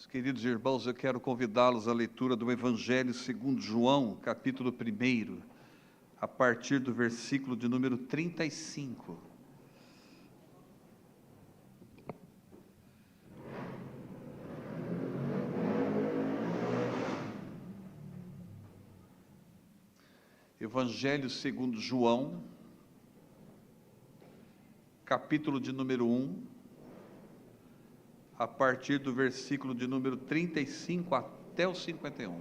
Queridos irmãos, eu quero convidá-los à leitura do Evangelho segundo João, capítulo 1, a partir do versículo de número 35. Evangelho segundo João, capítulo de número 1, a partir do versículo de número 35 até o 51.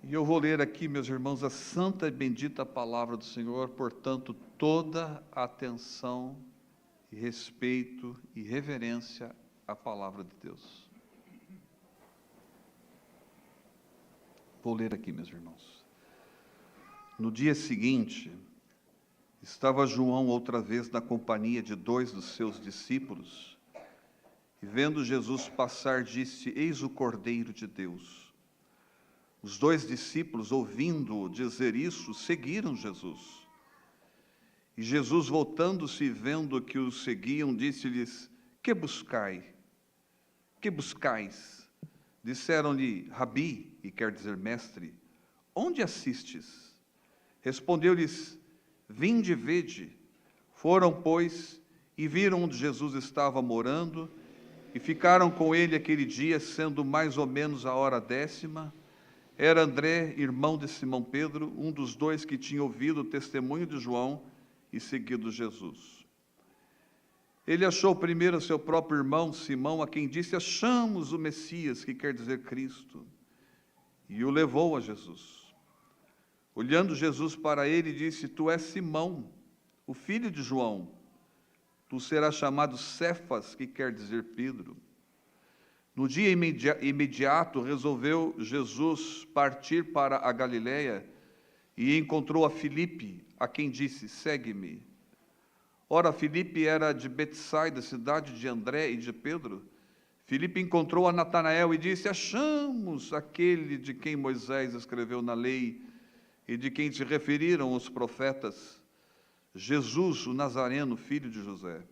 E eu vou ler aqui, meus irmãos, a santa e bendita palavra do Senhor, portanto, toda a atenção e respeito e reverência à palavra de Deus. Vou ler aqui, meus irmãos. No dia seguinte, estava João outra vez na companhia de 2 dos seus discípulos, e vendo Jesus passar, disse: Eis o Cordeiro de Deus. Os 2 discípulos, ouvindo-o dizer isso, seguiram Jesus. E Jesus, voltando-se e vendo que os seguiam, disse-lhes: Que buscai? Que buscais? Disseram-lhe: Rabi, e quer dizer mestre, onde assistes? Respondeu-lhes: Vinde e vede. Foram, pois, e viram onde Jesus estava morando, e ficaram com ele aquele dia, sendo mais ou menos a hora 10ª. Era André, irmão de Simão Pedro, um dos 2 que tinha ouvido o testemunho de João e seguido Jesus. Ele achou primeiro seu próprio irmão Simão, a quem disse: Achamos o Messias, que quer dizer Cristo, e o levou a Jesus. Olhando Jesus para ele, disse: Tu és Simão, o filho de João. Tu serás chamado Cefas, que quer dizer Pedro. No dia imediato, resolveu Jesus partir para a Galiléia e encontrou a Filipe, a quem disse: Segue-me. Ora, Filipe era de Betsaida, cidade de André e de Pedro. Filipe encontrou a Natanael e disse: Achamos aquele de quem Moisés escreveu na lei e de quem se referiram os profetas, Jesus, o Nazareno, filho de José.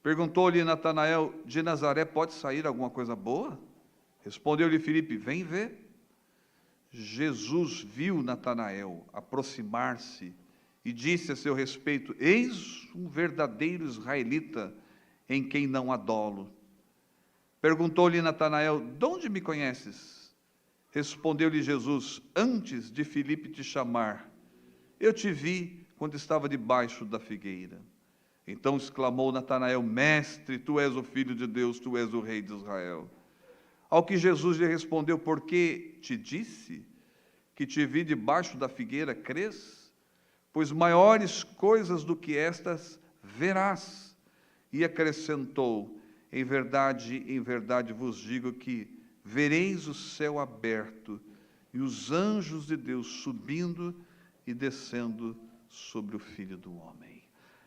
Perguntou-lhe Natanael: De Nazaré pode sair alguma coisa boa? Respondeu-lhe Filipe: Vem ver. Jesus viu Natanael aproximar-se e disse a seu respeito: Eis um verdadeiro israelita, em quem não há dolo. Perguntou-lhe Natanael: De onde me conheces? Respondeu-lhe Jesus: Antes de Filipe te chamar, eu te vi quando estava debaixo da figueira. Então exclamou Natanael: Mestre, tu és o Filho de Deus, tu és o Rei de Israel. Ao que Jesus lhe respondeu: Porque te disse que te vi debaixo da figueira, crês? Pois maiores coisas do que estas verás. E acrescentou: em verdade vos digo que vereis o céu aberto e os anjos de Deus subindo e descendo sobre o Filho do Homem.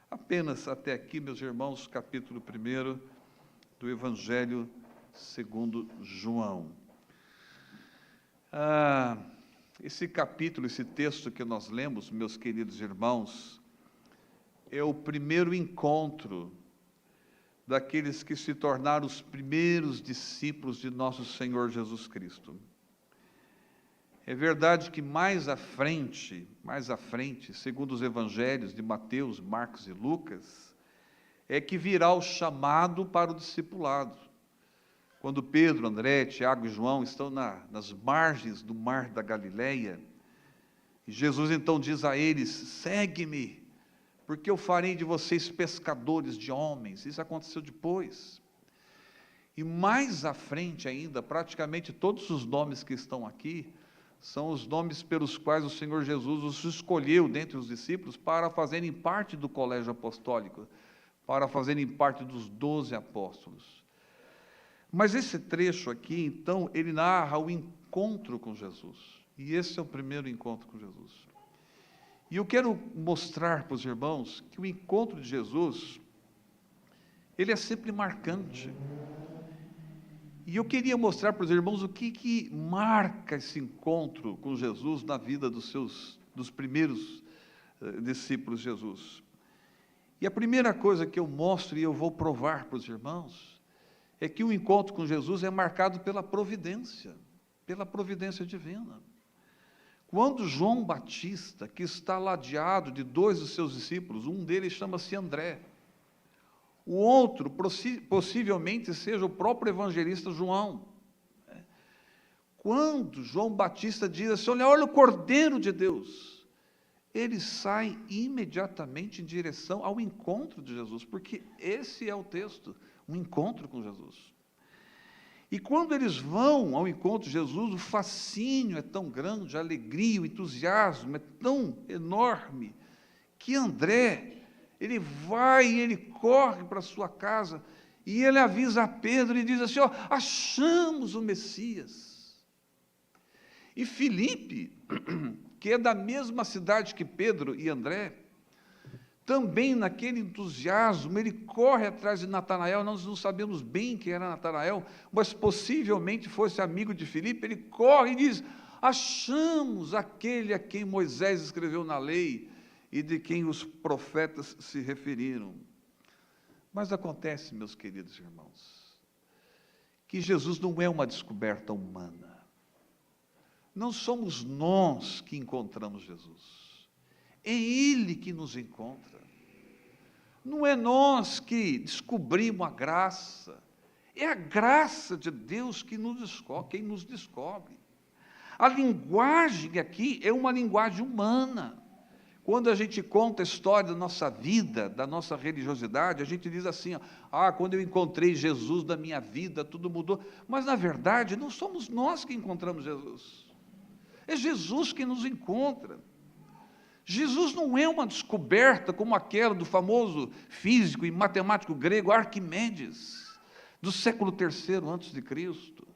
Apenas até aqui, meus irmãos, capítulo 1 do Evangelho segundo João. Esse capítulo, esse texto que nós lemos, meus queridos irmãos, é o primeiro encontro daqueles que se tornaram os primeiros discípulos de nosso Senhor Jesus Cristo. É verdade que mais à frente, segundo os evangelhos de Mateus, Marcos e Lucas, é que virá o chamado para o discipulado. Quando Pedro, André, Tiago e João estão nas margens do mar da Galileia, e Jesus então diz a eles: Segue-me, porque eu farei de vocês pescadores de homens. Isso aconteceu depois. E mais à frente ainda, praticamente todos os nomes que estão aqui, são os nomes pelos quais o Senhor Jesus os escolheu dentre os discípulos para fazerem parte do colégio apostólico, para fazerem parte dos 12 apóstolos. Mas esse trecho aqui, então, ele narra o encontro com Jesus. E esse é o primeiro encontro com Jesus. E eu quero mostrar para os irmãos que o encontro de Jesus, ele é sempre marcante. E eu queria mostrar para os irmãos o que marca esse encontro com Jesus na vida dos primeiros discípulos de Jesus. E a primeira coisa que eu mostro e eu vou provar para os irmãos é que o encontro com Jesus é marcado pela providência divina. Quando João Batista, que está ladeado de 2 dos seus discípulos, um deles chama-se André, o outro possivelmente seja o próprio evangelista João. Quando João Batista diz assim, olha o Cordeiro de Deus, ele sai imediatamente em direção ao encontro de Jesus, porque esse é o texto, um encontro com Jesus. E quando eles vão ao encontro de Jesus, o fascínio é tão grande, a alegria, o entusiasmo é tão enorme, que André, ele vai, ele corre para a sua casa, e ele avisa a Pedro e diz assim, achamos o Messias. E Filipe, que é da mesma cidade que Pedro e André, também naquele entusiasmo, ele corre atrás de Natanael, nós não sabemos bem quem era Natanael, mas possivelmente fosse amigo de Filipe, ele corre e diz, achamos aquele a quem Moisés escreveu na lei, e de quem os profetas se referiram. Mas acontece, meus queridos irmãos, que Jesus não é uma descoberta humana. Não somos nós que encontramos Jesus. É Ele que nos encontra. Não é nós que descobrimos a graça. É a graça de Deus quem nos descobre. A linguagem aqui é uma linguagem humana. Quando a gente conta a história da nossa vida, da nossa religiosidade, a gente diz assim, quando eu encontrei Jesus na minha vida, tudo mudou. Mas, na verdade, não somos nós que encontramos Jesus. É Jesus que nos encontra. Jesus não é uma descoberta como aquela do famoso físico e matemático grego Arquimedes, do século III a.C.,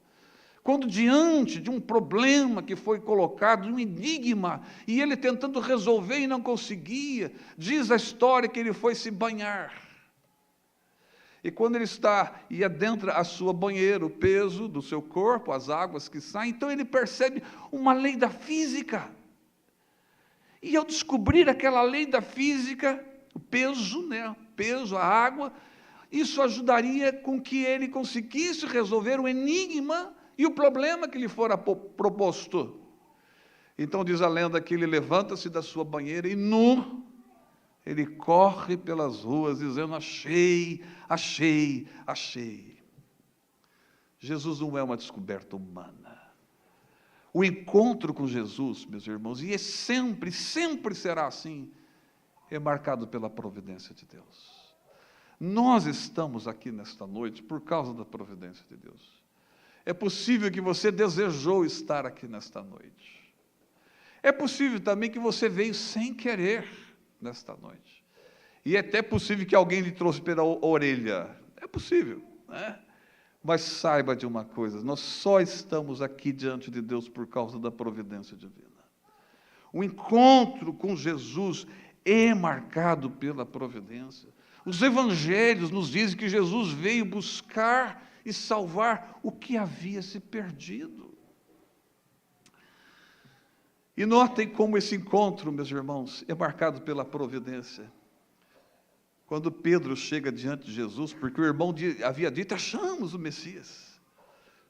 quando diante de um problema que foi colocado, um enigma, e ele tentando resolver e não conseguia, diz a história que ele foi se banhar. E quando ele e adentra a sua banheira, o peso do seu corpo, as águas que saem, então ele percebe uma lei da física. E ao descobrir aquela lei da física, o peso, a água, isso ajudaria com que ele conseguisse resolver o enigma e o problema que lhe fora proposto. Então diz a lenda que ele levanta-se da sua banheira e nu, ele corre pelas ruas dizendo, achei, achei, achei. Jesus não é uma descoberta humana. O encontro com Jesus, meus irmãos, e sempre será assim, é marcado pela providência de Deus. Nós estamos aqui nesta noite por causa da providência de Deus. É possível que você desejou estar aqui nesta noite. É possível também que você veio sem querer nesta noite. E é até possível que alguém lhe trouxe pela orelha. É possível, né? Mas saiba de uma coisa, nós só estamos aqui diante de Deus por causa da providência divina. O encontro com Jesus é marcado pela providência. Os evangelhos nos dizem que Jesus veio buscar e salvar o que havia se perdido. E notem como esse encontro, meus irmãos, é marcado pela providência. Quando Pedro chega diante de Jesus, porque o irmão havia dito, achamos o Messias.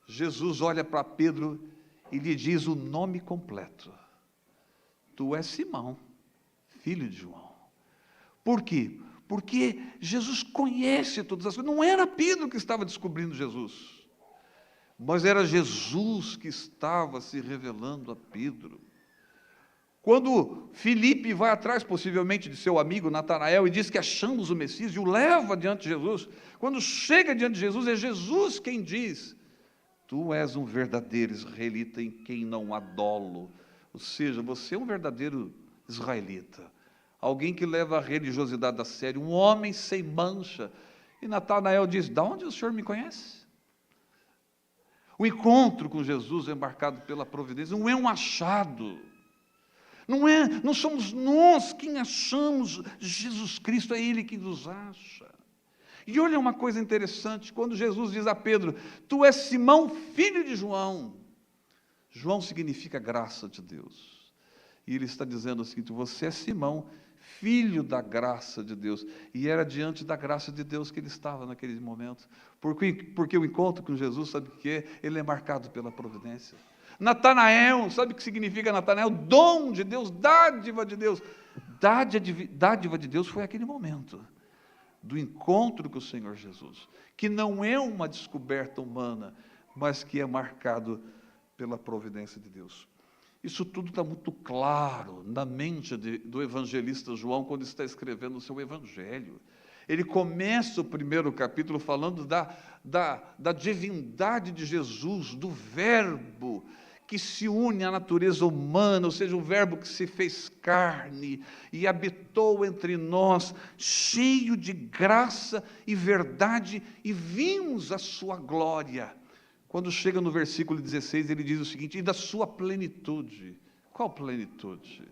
Jesus olha para Pedro e lhe diz o nome completo. Tu és Simão, filho de João. Por quê? Porque Jesus conhece todas as coisas. Não era Pedro que estava descobrindo Jesus, mas era Jesus que estava se revelando a Pedro. Quando Filipe vai atrás, possivelmente, de seu amigo Natanael, e diz que achamos o Messias, e o leva diante de Jesus, quando chega diante de Jesus, é Jesus quem diz, tu és um verdadeiro israelita em quem não há dolo. Ou seja, você é um verdadeiro israelita. Alguém que leva a religiosidade a sério, um homem sem mancha. E Natanael diz, de onde o senhor me conhece? O encontro com Jesus é marcado pela providência, não é um achado. Não somos nós quem achamos Jesus Cristo, é Ele que nos acha. E olha uma coisa interessante, quando Jesus diz a Pedro, tu és Simão, filho de João. João significa graça de Deus. E ele está dizendo assim: você é Simão, filho da graça de Deus. E era diante da graça de Deus que ele estava naquele momento. Porque o encontro com Jesus, sabe o que é? Ele é marcado pela providência. Natanael, sabe o que significa Natanael? Dom de Deus, dádiva de Deus. Dádiva de Deus foi aquele momento do encontro com o Senhor Jesus, que não é uma descoberta humana, mas que é marcado pela providência de Deus. Isso tudo está muito claro na mente do evangelista João, quando está escrevendo o seu evangelho. Ele começa o primeiro capítulo falando da divindade de Jesus, do Verbo que se une à natureza humana, ou seja, o Verbo que se fez carne e habitou entre nós, cheio de graça e verdade, e vimos a sua glória. Quando chega no versículo 16, ele diz o seguinte: e da sua plenitude. Qual plenitude?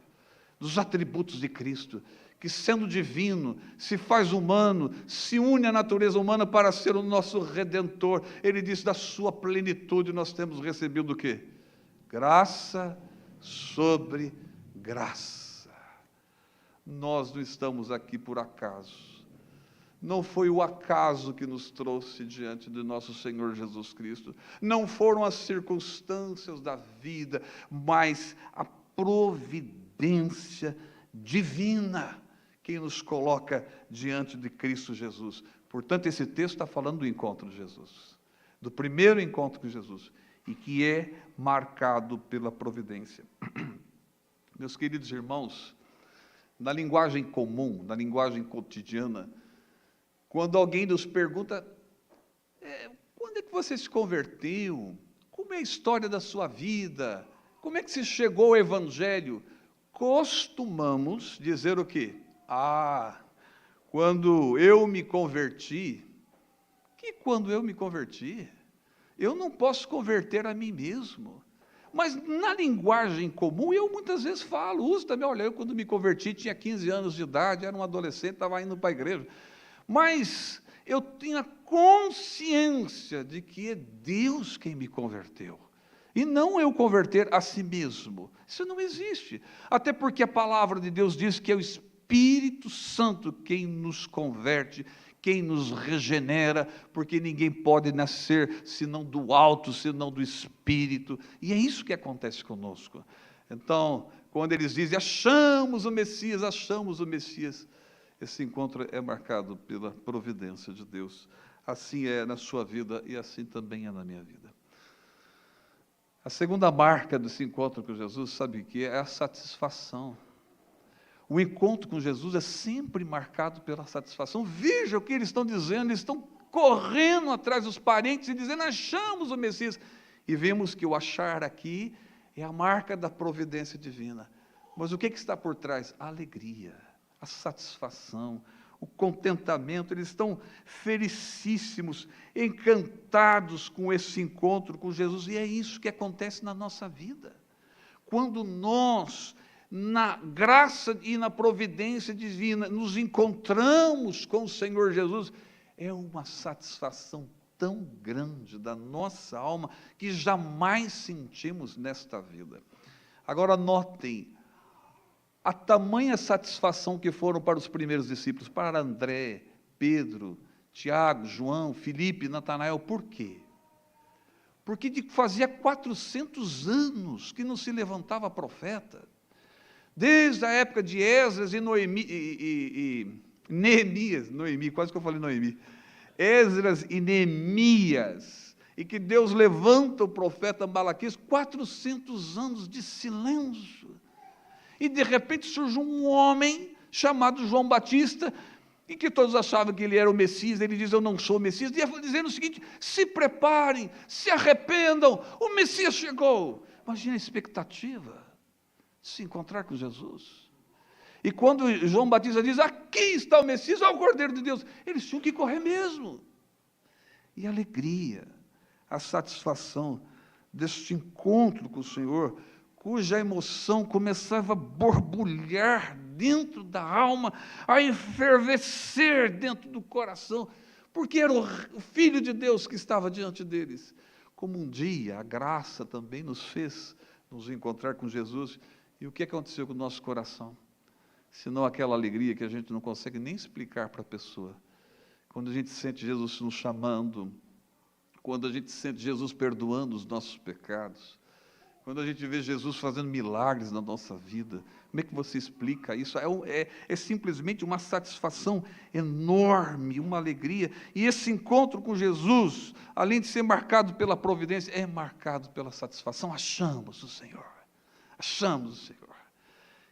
Dos atributos de Cristo, que sendo divino, se faz humano, se une à natureza humana para ser o nosso Redentor. Ele diz: da sua plenitude nós temos recebido o quê? Graça sobre graça. Nós não estamos aqui por acaso. Não foi o acaso que nos trouxe diante de nosso Senhor Jesus Cristo. Não foram as circunstâncias da vida, mas a providência divina que nos coloca diante de Cristo Jesus. Portanto, esse texto está falando do encontro de Jesus, do primeiro encontro com Jesus, e que é marcado pela providência. Meus queridos irmãos, na linguagem comum, na linguagem cotidiana, quando alguém nos pergunta: quando é que você se converteu? Como é a história da sua vida? Como é que você chegou ao Evangelho? Costumamos dizer o quê? Quando eu me converti. Que quando eu me converti? Eu não posso converter a mim mesmo. Mas na linguagem comum, eu muitas vezes uso também. Olha, eu quando me converti tinha 15 anos de idade, era um adolescente, estava indo para a igreja. Mas eu tinha consciência de que é Deus quem me converteu. E não eu converter a si mesmo. Isso não existe. Até porque a palavra de Deus diz que é o Espírito Santo quem nos converte, quem nos regenera, porque ninguém pode nascer senão do alto, senão do Espírito. E é isso que acontece conosco. Então, quando eles dizem: achamos o Messias, esse encontro é marcado pela providência de Deus. Assim é na sua vida e assim também é na minha vida. A segunda marca desse encontro com Jesus, sabe o que é? É a satisfação. O encontro com Jesus é sempre marcado pela satisfação. Veja o que eles estão dizendo, eles estão correndo atrás dos parentes e dizendo: achamos o Messias. E vemos que o achar aqui é a marca da providência divina. Mas o que está por trás? A alegria, a satisfação, o contentamento. Eles estão felicíssimos, encantados com esse encontro com Jesus. E é isso que acontece na nossa vida. Quando nós, na graça e na providência divina, nos encontramos com o Senhor Jesus, é uma satisfação tão grande da nossa alma que jamais sentimos nesta vida. Agora notem a tamanha satisfação que foram para os primeiros discípulos, para André, Pedro, Tiago, João, Filipe, Natanael. Por quê? Porque fazia 400 anos que não se levantava profeta. Desde a época de Esdras e Neemias, quase que eu falei Noemi, Esdras e Neemias, e que Deus levanta o profeta Malaquias, 400 anos de silêncio. E de repente surge um homem chamado João Batista, e que todos achavam que ele era o Messias. Ele diz: eu não sou o Messias, dizendo o seguinte: se preparem, se arrependam, o Messias chegou. Imagina a expectativa de se encontrar com Jesus. E quando João Batista diz: aqui está o Messias, ó, o Cordeiro de Deus, eles tinham que correr mesmo. E a alegria, a satisfação deste encontro com o Senhor, cuja emoção começava a borbulhar dentro da alma, a efervescer dentro do coração, porque era o Filho de Deus que estava diante deles. Como um dia a graça também nos fez nos encontrar com Jesus, E o que aconteceu com o nosso coração? Senão aquela alegria que a gente não consegue nem explicar para a pessoa. Quando a gente sente Jesus nos chamando, quando a gente sente Jesus perdoando os nossos pecados, quando a gente vê Jesus fazendo milagres na nossa vida, como é que você explica isso? É simplesmente uma satisfação enorme, uma alegria. E esse encontro com Jesus, além de ser marcado pela providência, é marcado pela satisfação. Achamos o Senhor. Achamos o Senhor.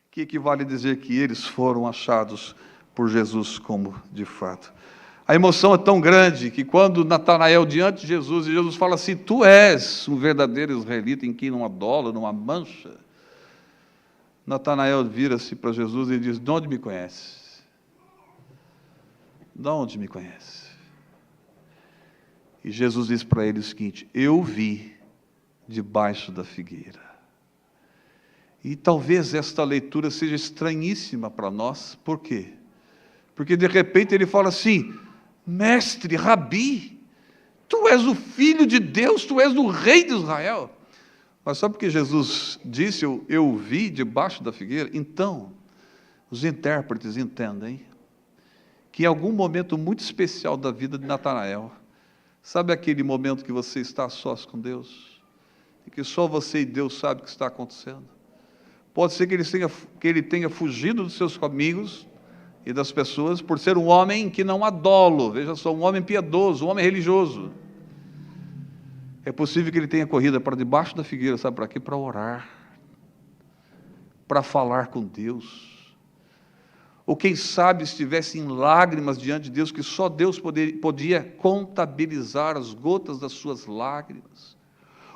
Que equivale a dizer que eles foram achados por Jesus como de fato. A emoção é tão grande que quando Natanael diante de Jesus, e Jesus fala assim, tu és um verdadeiro israelita em quem não há dolo, não há mancha. Natanael vira-se para Jesus e diz, de onde me conheces? De onde me conheces? E Jesus diz para ele o seguinte, eu vi debaixo da figueira. E talvez esta leitura seja estranhíssima para nós, por quê? Porque de repente ele fala assim, mestre, rabi, tu és o Filho de Deus, tu és o Rei de Israel. Mas só porque Jesus disse, eu vi debaixo da figueira, então, os intérpretes entendem que em algum momento muito especial da vida de Natanael, sabe aquele momento que você está a sós com Deus, e que só você e Deus sabem o que está acontecendo? Pode ser que ele tenha fugido dos seus amigos e das pessoas por ser um homem que não há dolo, veja só, um homem piedoso, um homem religioso. É possível que ele tenha corrido para debaixo da figueira, sabe para quê? Para orar, para falar com Deus. Ou quem sabe estivesse em lágrimas diante de Deus, que só Deus podia contabilizar as gotas das suas lágrimas.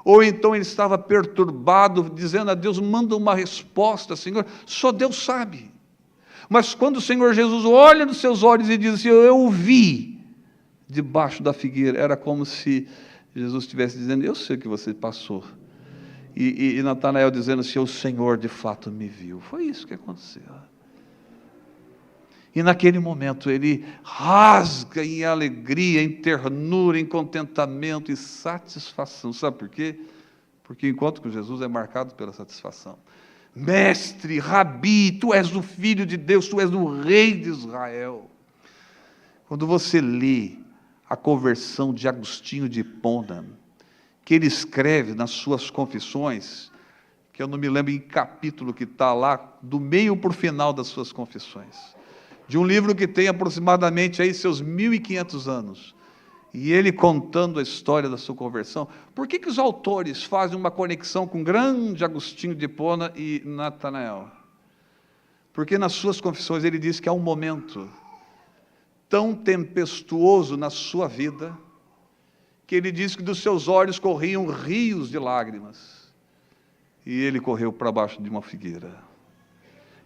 Ou então ele estava perturbado, dizendo a Deus, manda uma resposta, Senhor, só Deus sabe. Mas quando o Senhor Jesus olha nos seus olhos e diz assim, eu o vi debaixo da figueira, era como se Jesus estivesse dizendo, eu sei o que você passou. E Natanael dizendo assim, o Senhor de fato me viu. Foi isso que aconteceu. E naquele momento ele rasga em alegria, em ternura, em contentamento e satisfação. Sabe por quê? Porque o encontro com Jesus é marcado pela satisfação. Mestre, rabi, tu és o Filho de Deus, tu és o Rei de Israel. Quando você lê a conversão de Agostinho de Hipona, que ele escreve nas suas confissões, que eu não me lembro em capítulo que está lá, do meio para o final das suas confissões, de um livro que tem aproximadamente aí seus 1.500 anos, e ele contando a história da sua conversão. Por que os autores fazem uma conexão com o grande Agostinho de Hipona e Natanael? Porque nas suas confissões ele diz que há um momento tão tempestuoso na sua vida, que ele diz que dos seus olhos corriam rios de lágrimas, e ele correu para baixo de uma figueira.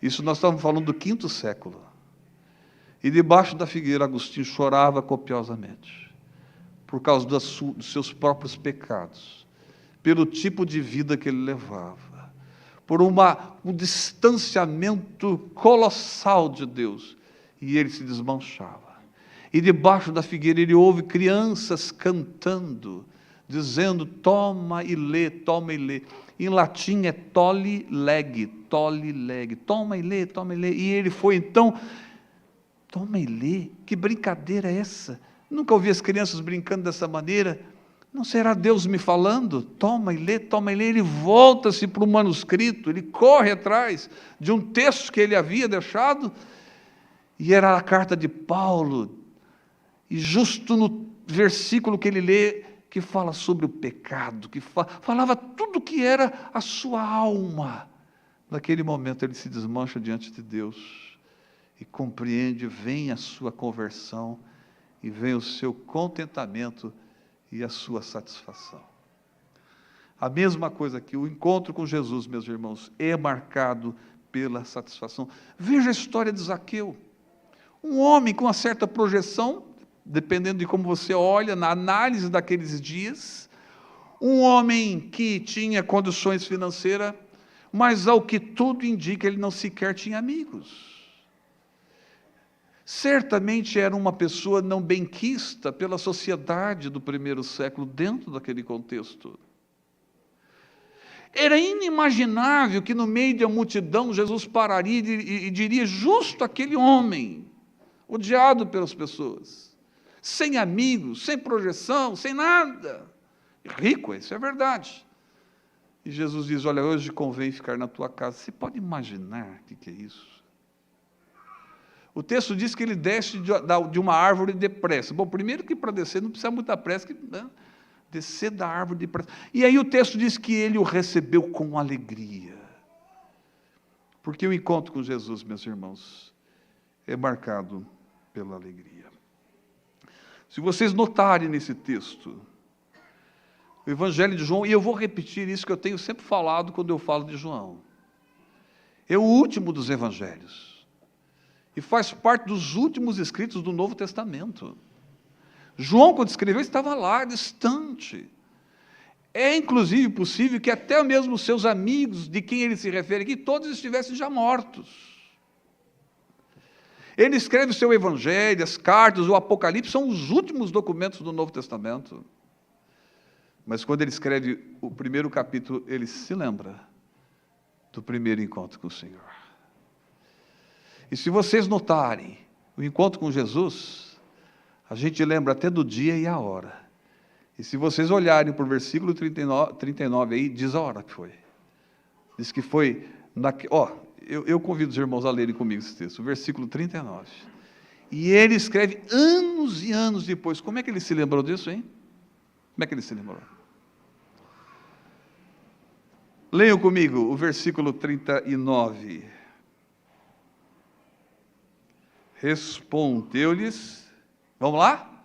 Isso nós estamos falando do 5º século. E debaixo da figueira, Agostinho chorava copiosamente, por causa dos seus próprios pecados, pelo tipo de vida que ele levava, por um distanciamento colossal de Deus, e ele se desmanchava. E debaixo da figueira ele ouve crianças cantando, dizendo, toma e lê, toma e lê. Em latim é tolli lege, toma e lê, toma e lê. E ele foi então, toma e lê, que brincadeira é essa? Nunca ouvi as crianças brincando dessa maneira. Não será Deus me falando? Toma e lê, toma e lê. Ele volta-se para o manuscrito, ele corre atrás de um texto que ele havia deixado, e era a carta de Paulo, e justo no versículo que ele lê, que fala sobre o pecado, que falava tudo que era a sua alma. Naquele momento ele se desmancha diante de Deus, e compreende, vem a sua conversão, e vem o seu contentamento e a sua satisfação. A mesma coisa que o encontro com Jesus, meus irmãos, é marcado pela satisfação. Veja a história de Zaqueu, um homem com uma certa projeção, dependendo de como você olha, na análise daqueles dias, um homem que tinha condições financeiras, mas ao que tudo indica, ele não sequer tinha amigos. Certamente era uma pessoa não benquista pela sociedade do 1º século, dentro daquele contexto. Era inimaginável que no meio de uma multidão Jesus pararia e diria: justo aquele homem, odiado pelas pessoas, sem amigos, sem projeção, sem nada. Rico, isso é verdade. E Jesus diz: olha, hoje convém ficar na tua casa. Você pode imaginar o que é isso? O texto diz que ele desce de uma árvore depressa. Bom, primeiro que para descer não precisa muita pressa, né? Descer da árvore depressa. E aí o texto diz que ele o recebeu com alegria. Porque o encontro com Jesus, meus irmãos, é marcado pela alegria. Se vocês notarem nesse texto, o Evangelho de João, e eu vou repetir isso que eu tenho sempre falado quando eu falo de João, é o último dos Evangelhos, e faz parte dos últimos escritos do Novo Testamento. João, quando escreveu, estava lá, distante. É, inclusive, possível que até mesmo os seus amigos, de quem ele se refere aqui, todos estivessem já mortos. Ele escreve o seu Evangelho, as cartas, o Apocalipse, são os últimos documentos do Novo Testamento. Mas quando ele escreve o primeiro capítulo, ele se lembra do primeiro encontro com o Senhor. E se vocês notarem, o encontro com Jesus, a gente lembra até do dia e a hora. E se vocês olharem para o versículo 39 aí, diz a hora que foi. Diz que foi, eu convido os irmãos a lerem comigo esse texto, o versículo 39. E ele escreve anos e anos depois. Como é que ele se lembrou disso, hein? Como é que ele se lembrou? Leiam comigo o versículo 39. Respondeu-lhes, vamos lá?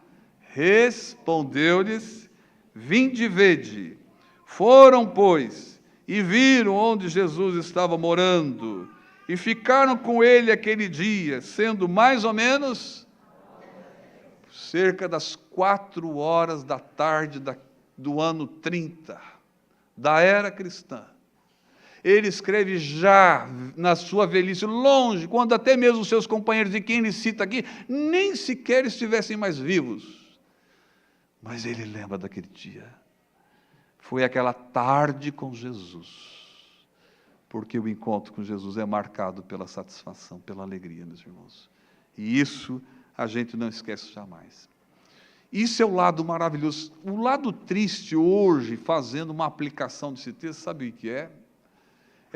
Respondeu-lhes: vinde e vede. Foram, pois, e viram onde Jesus estava morando, e ficaram com ele aquele dia, sendo mais ou menos cerca das 4 horas da tarde do ano 30, da era cristã. Ele escreve já na sua velhice, longe, quando até mesmo os seus companheiros, de quem ele cita aqui, nem sequer estivessem mais vivos. Mas ele lembra daquele dia. Foi aquela tarde com Jesus. Porque o encontro com Jesus é marcado pela satisfação, pela alegria, meus irmãos. E isso a gente não esquece jamais. Isso é o lado maravilhoso. O lado triste hoje, fazendo uma aplicação desse texto, sabe o que é?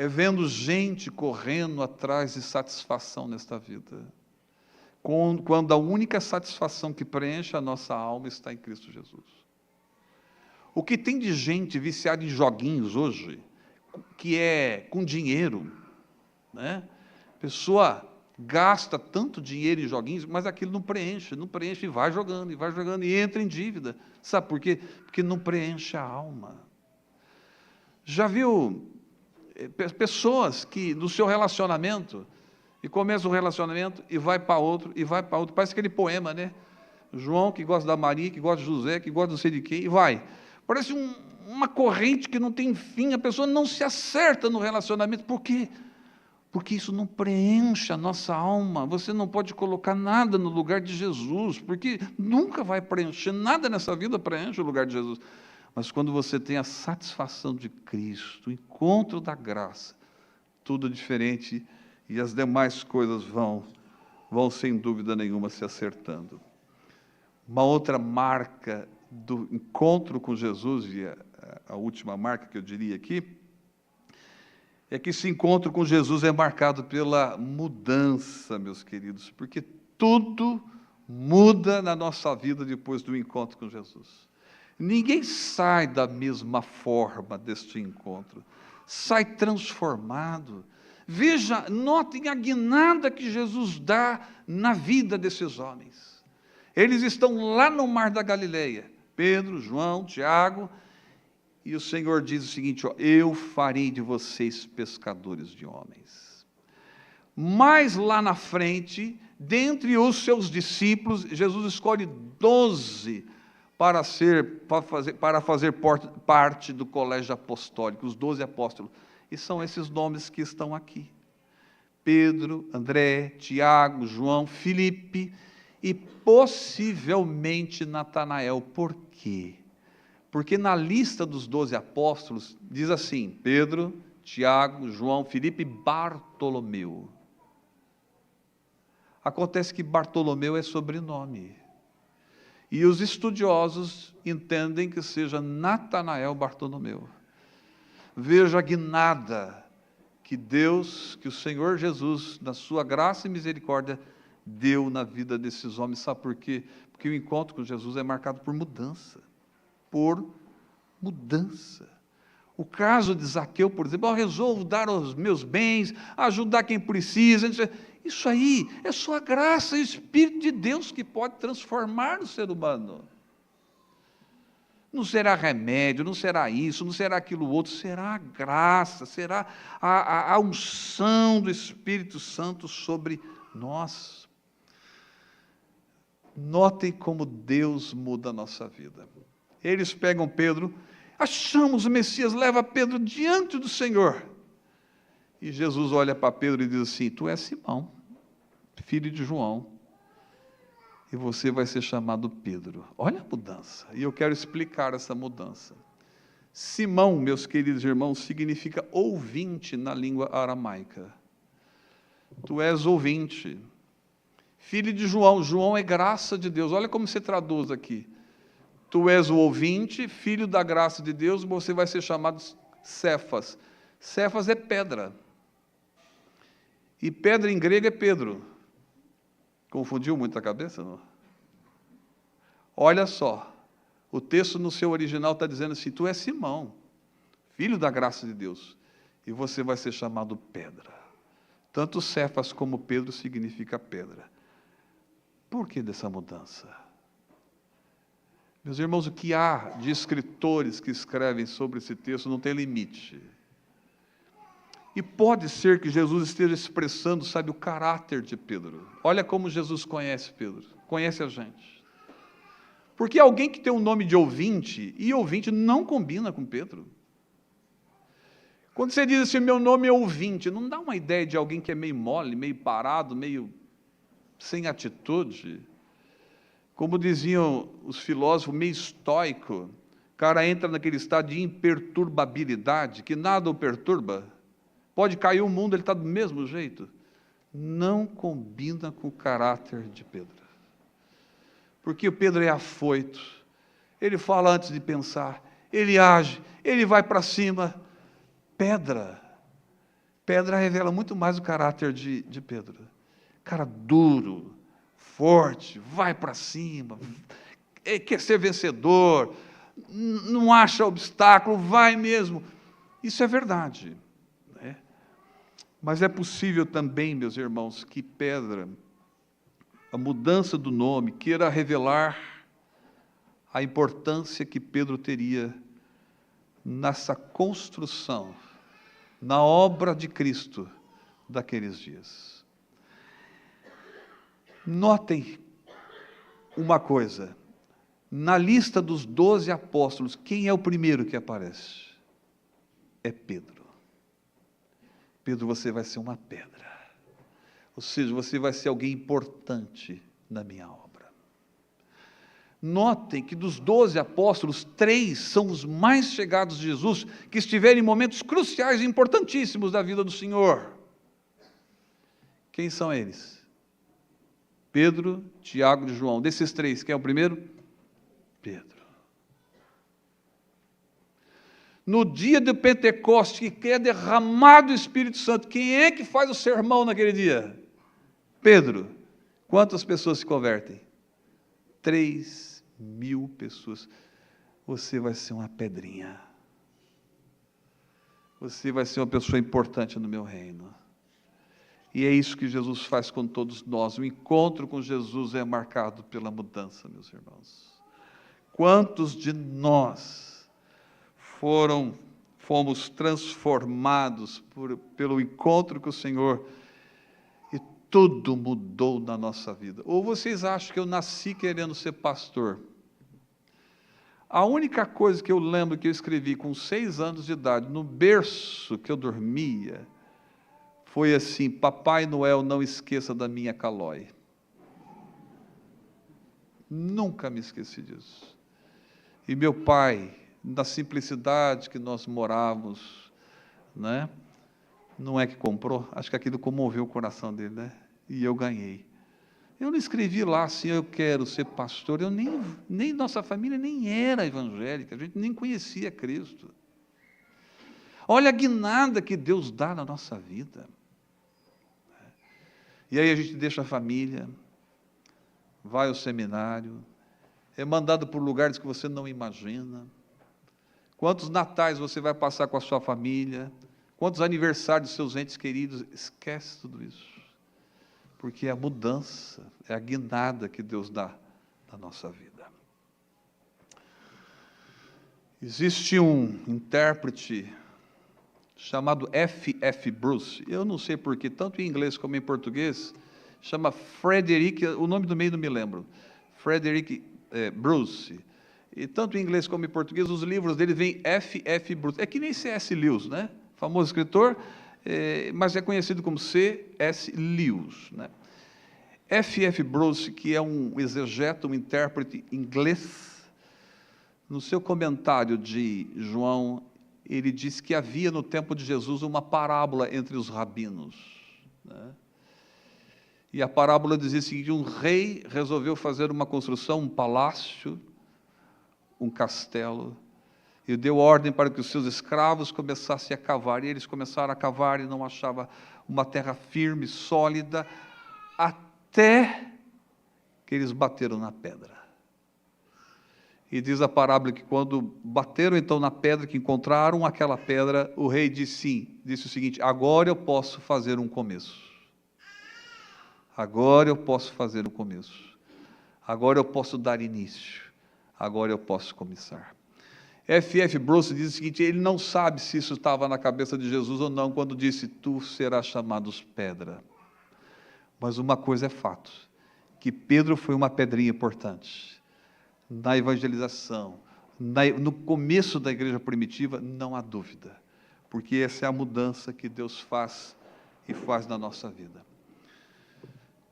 É vendo gente correndo atrás de satisfação nesta vida. Quando a única satisfação que preenche a nossa alma está em Cristo Jesus. O que tem de gente viciada em joguinhos hoje, que é com dinheiro, né? A pessoa gasta tanto dinheiro em joguinhos, mas aquilo não preenche e vai jogando, e entra em dívida. Sabe por quê? Porque não preenche a alma. Já viu pessoas que, no seu relacionamento, e começa um relacionamento, e vai para outro, e vai para outro, parece aquele poema, né? João, que gosta da Maria, que gosta de José, que gosta de não sei de quem, e vai. Parece uma corrente que não tem fim, a pessoa não se acerta no relacionamento. Por quê? Porque isso não preenche a nossa alma. Você não pode colocar nada no lugar de Jesus, porque nunca vai preencher, nada nessa vida preenche o lugar de Jesus. Mas quando você tem a satisfação de Cristo, o encontro da graça, tudo diferente, e as demais coisas vão sem dúvida nenhuma se acertando. Uma outra marca do encontro com Jesus, e a última marca que eu diria aqui, é que esse encontro com Jesus é marcado pela mudança, meus queridos, porque tudo muda na nossa vida depois do encontro com Jesus. Ninguém sai da mesma forma deste encontro, sai transformado. Veja, notem a guinada que Jesus dá na vida desses homens. Eles estão lá no mar da Galileia, Pedro, João, Tiago, e o Senhor diz o seguinte: eu farei de vocês pescadores de homens. Mas lá na frente, dentre os seus discípulos, Jesus escolhe 12 para fazer parte do colégio apostólico, os 12 apóstolos. E são esses nomes que estão aqui: Pedro, André, Tiago, João, Filipe e possivelmente Natanael. Por quê? Porque na lista dos 12 apóstolos, diz assim: Pedro, Tiago, João, Filipe e Bartolomeu. Acontece que Bartolomeu é sobrenome. E os estudiosos entendem que seja Natanael Bartolomeu. Veja a guinada que Deus, que o Senhor Jesus, na sua graça e misericórdia, deu na vida desses homens. Sabe por quê? Porque o encontro com Jesus é marcado por mudança. Por mudança. O caso de Zaqueu, por exemplo: eu resolvo dar os meus bens, ajudar quem precisa. Isso aí é só a graça e o Espírito de Deus que pode transformar o ser humano. Não será remédio, não será isso, não será aquilo outro, será a graça, será a unção do Espírito Santo sobre nós. Notem como Deus muda a nossa vida. Eles pegam Pedro, achamos o Messias, leva Pedro diante do Senhor. E Jesus olha para Pedro e diz assim: tu és Simão, filho de João, e você vai ser chamado Pedro. Olha a mudança, e eu quero explicar essa mudança. Simão, meus queridos irmãos, significa ouvinte na língua aramaica. Tu és ouvinte. Filho de João, João é graça de Deus. Olha como você traduz aqui. Tu és o ouvinte, filho da graça de Deus, você vai ser chamado Cefas. Cefas é pedra. E pedra em grego é Pedro. Confundiu muito a cabeça, não? Olha só, o texto no seu original está dizendo assim: tu és Simão, filho da graça de Deus, e você vai ser chamado pedra. Tanto Cefas como Pedro significa pedra. Por que dessa mudança? Meus irmãos, o que há de escritores que escrevem sobre esse texto não tem limite. E pode ser que Jesus esteja expressando, sabe, o caráter de Pedro. Olha como Jesus conhece Pedro, conhece a gente. Porque alguém que tem um nome de ouvinte, e ouvinte não combina com Pedro. Quando você diz assim: meu nome é ouvinte, não dá uma ideia de alguém que é meio mole, meio parado, meio sem atitude. Como diziam os filósofos, meio estoico. O cara entra naquele estado de imperturbabilidade, que nada o perturba. Pode cair o mundo, ele está do mesmo jeito. Não combina com o caráter de Pedro. Porque o Pedro é afoito. Ele fala antes de pensar. Ele age, ele vai para cima. Pedra revela muito mais o caráter de Pedro. Cara duro, forte, vai para cima, quer ser vencedor, não acha obstáculo, vai mesmo. Isso é verdade, né? Mas é possível também, meus irmãos, que Pedro, a mudança do nome, queira revelar a importância que Pedro teria nessa construção, na obra de Cristo daqueles dias. Notem uma coisa: na lista dos 12 apóstolos, quem é o primeiro que aparece? É Pedro. Pedro, você vai ser uma pedra. Ou seja, você vai ser alguém importante na minha obra. Notem que dos 12 apóstolos, 3 são os mais chegados de Jesus, que estiveram em momentos cruciais e importantíssimos da vida do Senhor. Quem são eles? Pedro, Tiago e João. Desses 3, quem é o primeiro? Pedro. No dia de Pentecostes, que é derramado o Espírito Santo, quem é que faz o sermão naquele dia? Pedro. Quantas pessoas se convertem? 3.000 pessoas. Você vai ser uma pedrinha. Você vai ser uma pessoa importante no meu reino. E é isso que Jesus faz com todos nós. O encontro com Jesus é marcado pela mudança, meus irmãos. Quantos de nós fomos transformados pelo encontro com o Senhor e tudo mudou na nossa vida? Ou vocês acham que eu nasci querendo ser pastor? A única coisa que eu lembro que eu escrevi com 6 anos de idade, no berço que eu dormia, foi assim: Papai Noel, não esqueça da minha Calói. Nunca me esqueci disso. E meu pai, da simplicidade que nós morávamos, né? Não é que comprou? Acho que aquilo comoveu o coração dele, né? E eu ganhei. Eu não escrevi lá assim, eu quero ser pastor. Eu nem nossa família nem era evangélica, a gente nem conhecia Cristo. Olha a guinada que Deus dá na nossa vida. E aí a gente deixa a família, vai ao seminário, é mandado por lugares que você não imagina. Quantos natais você vai passar com a sua família? Quantos aniversários dos seus entes queridos? Esquece tudo isso. Porque é a mudança, é a guinada que Deus dá na nossa vida. Existe um intérprete chamado F.F. Bruce. Eu não sei porquê, tanto em inglês como em português, chama Frederick, o nome do meio não me lembro. Frederick Bruce. E tanto em inglês como em português, os livros dele vêm F.F. Bruce. É que nem C.S. Lewis, né? Famoso escritor, mas é conhecido como C.S. Lewis, né? F.F. Bruce, que é um exegeta, um intérprete inglês, no seu comentário de João, ele diz que havia no tempo de Jesus uma parábola entre os rabinos, né? E a parábola dizia o seguinte: um rei resolveu fazer uma construção, um palácio, um castelo, e deu ordem para que os seus escravos começassem a cavar, e eles começaram a cavar e não achavam uma terra firme, sólida, até que eles bateram na pedra. E diz a parábola que quando bateram então na pedra, que encontraram aquela pedra, o rei disse o seguinte: agora eu posso fazer um começo. Agora eu posso fazer um começo. Agora eu posso dar início. Agora eu posso começar. F.F. Bruce diz o seguinte: ele não sabe se isso estava na cabeça de Jesus ou não, quando disse, tu serás chamado pedra. Mas uma coisa é fato, que Pedro foi uma pedrinha importante. Na evangelização, no começo da igreja primitiva, não há dúvida, porque essa é a mudança que Deus faz e faz na nossa vida.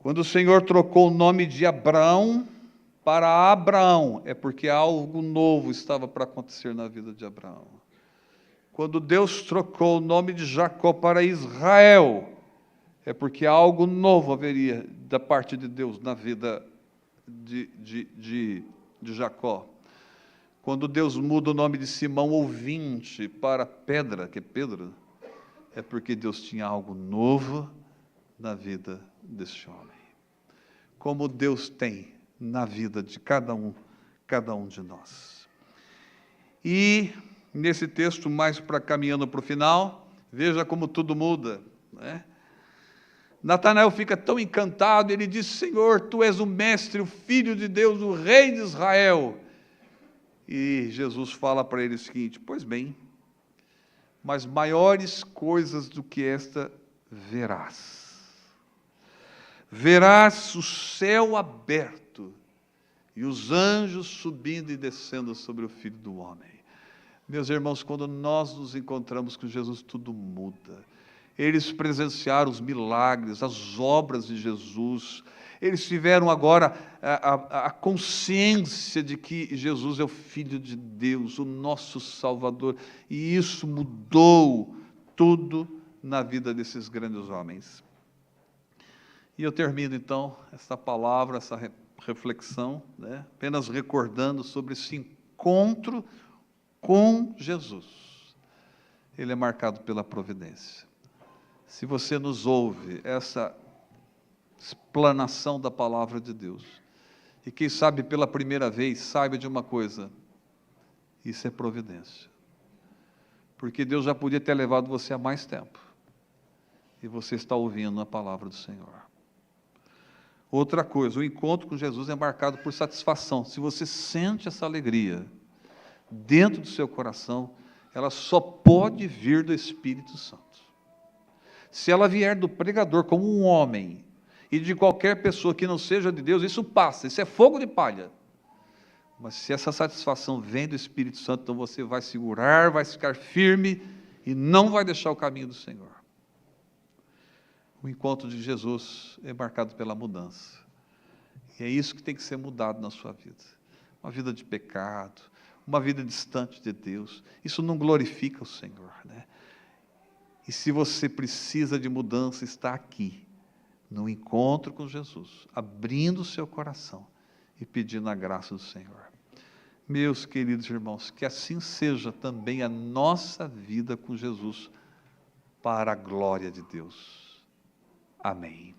Quando o Senhor trocou o nome de Abraão para Abraão, é porque algo novo estava para acontecer na vida de Abraão. Quando Deus trocou o nome de Jacó para Israel, é porque algo novo haveria da parte de Deus na vida de Jacó. Quando Deus muda o nome de Simão ouvinte para Pedra, que é Pedro, é porque Deus tinha algo novo na vida deste homem. Como Deus tem na vida de cada um de nós. E nesse texto, mais para caminhando para o final, veja como tudo muda, né? Natanael fica tão encantado, ele diz: Senhor, tu és o mestre, o filho de Deus, o rei de Israel. E Jesus fala para ele o seguinte: pois bem, mas maiores coisas do que esta verás. Verás o céu aberto e os anjos subindo e descendo sobre o Filho do Homem. Meus irmãos, quando nós nos encontramos com Jesus, tudo muda. Eles presenciaram os milagres, as obras de Jesus. Eles tiveram agora a consciência de que Jesus é o Filho de Deus, o nosso Salvador. E isso mudou tudo na vida desses grandes homens. E eu termino, então, essa palavra, essa reflexão, né, apenas recordando sobre esse encontro com Jesus. Ele é marcado pela providência. Se você nos ouve essa explanação da palavra de Deus, e quem sabe pela primeira vez, saiba de uma coisa: isso é providência. Porque Deus já podia ter levado você há mais tempo, e você está ouvindo a palavra do Senhor. Outra coisa, o encontro com Jesus é marcado por satisfação. Se você sente essa alegria dentro do seu coração, ela só pode vir do Espírito Santo. Se ela vier do pregador como um homem, e de qualquer pessoa que não seja de Deus, isso passa, isso é fogo de palha. Mas se essa satisfação vem do Espírito Santo, então você vai segurar, vai ficar firme e não vai deixar o caminho do Senhor. O encontro de Jesus é marcado pela mudança. E é isso que tem que ser mudado na sua vida. Uma vida de pecado, uma vida distante de Deus. Isso não glorifica o Senhor, né? E se você precisa de mudança, está aqui, no encontro com Jesus, abrindo o seu coração e pedindo a graça do Senhor. Meus queridos irmãos, que assim seja também a nossa vida com Jesus, para a glória de Deus. Amém.